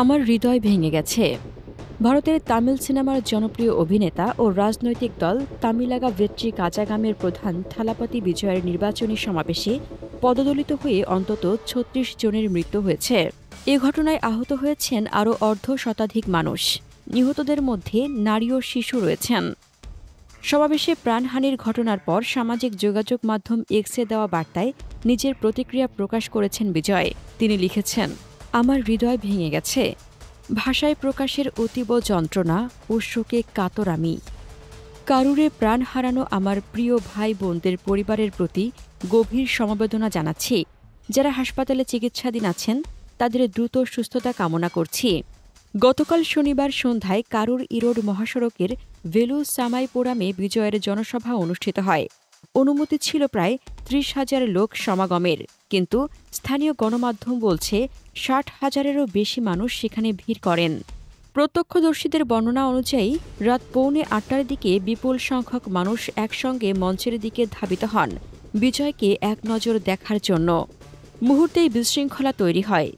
আমার হৃদয় ভেঙে গেছে। ভারতের তামিল সিনেমার জনপ্রিয় অভিনেতা ও রাজনৈতিক দল তামিলাগা ভেট্রি কাজাগামের প্রধান থালাপতি বিজয়ের নির্বাচনী সমাবেশে পদদলিত হয়ে অন্তত ৩৬ জনের মৃত্যু হয়েছে। এ ঘটনায় আহত হয়েছেন আরও অর্ধ শতাধিক মানুষ। নিহতদের মধ্যে নারী ও শিশু রয়েছেন। সমাবেশে প্রাণহানির ঘটনার পর সামাজিক যোগাযোগ মাধ্যম এক্সে দেওয়া বার্তায় নিজের প্রতিক্রিয়া প্রকাশ করেছেন বিজয়। তিনি লিখেছেন, আমার হৃদয় ভেঙে গেছে। ভাষায় প্রকাশের অতীব যন্ত্রণা ও শোকে কাতর আমি। কারুরে প্রাণ হারানো আমার প্রিয় ভাই বোনদের পরিবারের প্রতি গভীর সমবেদনা জানাচ্ছি। যারা হাসপাতালে চিকিৎসাধীন আছেন তাদের দ্রুত সুস্থতা কামনা করছি। গতকাল শনিবার সন্ধ্যায় কারুর ইরোড মহাসড়কের ভেলু সামাইপোরামে বিজয়ের জনসভা অনুষ্ঠিত হয়। অনুমতি ছিল প্রায় ৩০,০০০ লোক সমাগমের, কিন্তু স্থানীয় গণমাধ্যম বলছে ৬০,০০০-এরও বেশি মানুষ সেখানে ভিড় করেন। প্রত্যক্ষদর্শীদের বর্ণনা অনুযায়ী রাত 8:45-টার দিকে বিপুল সংখ্যক মানুষ একসঙ্গে মঞ্চের দিকে ধাবিত হন বিজয়কে এক নজর দেখার জন্য। মুহূর্তেই বিশৃঙ্খলা তৈরি হয়।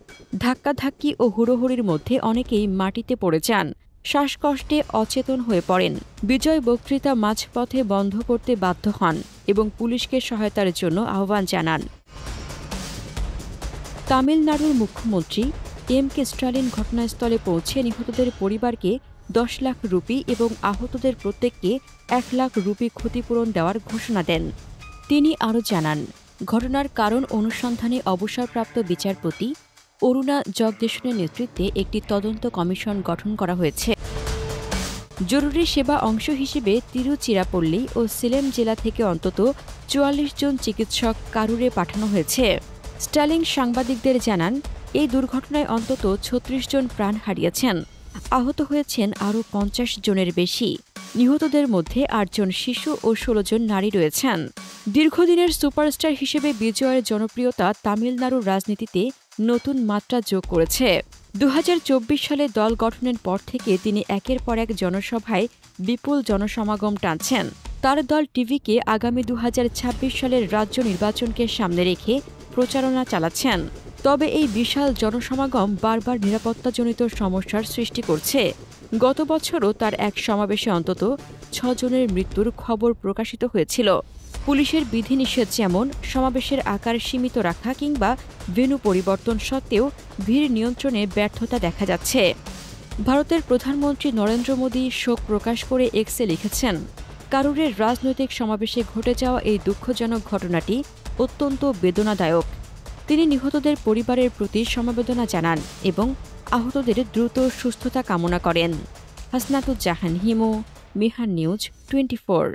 ধাক্কাধাক্কি ও হুড়োহুড়ির মধ্যে অনেকেই মাটিতে পড়ে যান, শ্বাসকষ্টে অচেতন হয়ে পড়েন। বিজয় বক্তৃতা মাঝপথে বন্ধ করতে বাধ্য হন এবং পুলিশকে সহায়তার জন্য আহ্বান জানান। তামিলনাড়ুর মুখ্যমন্ত্রী এম.কে. স্টালিন ঘটনাস্থলে পৌঁছে নিহতদের পরিবারকে ১০ লাখ রুপি এবং আহতদের প্রত্যেককে ১ লাখ রুপি ক্ষতিপূরণ দেওয়ার ঘোষণা দেন। তিনি আরও জানান, ঘটনার কারণ অনুসন্ধানে অবসরপ্রাপ্ত বিচারপতি অরুণা জগদেশনের নেতৃত্বে একটি তদন্ত কমিশন গঠন করা হয়েছে। জরুরি সেবা অংশ হিসেবে তিরুচিরাপল্লী ও সেলেম জেলা থেকে অন্তত ৪৪ জন চিকিৎসক কারুরে পাঠানো হয়েছে। স্টালিন সাংবাদিকদের জানান, এই দুর্ঘটনায় অন্তত ৩৬ জন প্রাণ হারিয়েছেন। আহত হয়েছেন আরও ৫০ জনের বেশি। নিহতদের মধ্যে ৮ জন শিশু ও ১৬ জন নারী রয়েছেন। দীর্ঘদিনের সুপারস্টার হিসেবে বিজয়ের জনপ্রিয়তা তামিলনাড়ুর রাজনীতিতে নতুন মাত্রা যোগ করেছে। ২০২৪ সালে দল গঠনের পর থেকে তিনি একের পর এক জনসভায় বিপুল জনসমাগম টানছেন। তার দল টিভিকে আগামী ২০২৬ সালের রাজ্য নির্বাচনকে সামনে রেখে প্রচারণা চালাচ্ছেন। তবে এই বিশাল জনসমাগম বারবার নিরাপত্তাজনিত সমস্যার সৃষ্টি করছে। গত বছরও তার এক সমাবেশে অন্তত ৬ জনের মৃত্যুর খবর প্রকাশিত হয়েছিল। পুলিশের বিধিনিষেধ, যেমন সমাবেশের আকার সীমিত রাখা কিংবা ভেন্যু পরিবর্তন সত্ত্বেও ভিড় নিয়ন্ত্রণে ব্যর্থতা দেখা যাচ্ছে। ভারতের প্রধানমন্ত্রী নরেন্দ্র মোদী শোক প্রকাশ করে এক্সে লিখেছেন, কারুরের রাজনৈতিক সমাবেশে ঘটে যাওয়া এই দুঃখজনক ঘটনাটি অত্যন্ত বেদনাদায়ক। তিনি নিহতদের পরিবারের প্রতি সমবেদনা জানান এবং আহতদের দ্রুত সুস্থতা কামনা করেন। হাসনাতুজ্জাহান হিমু, মিহান নিউজ 24।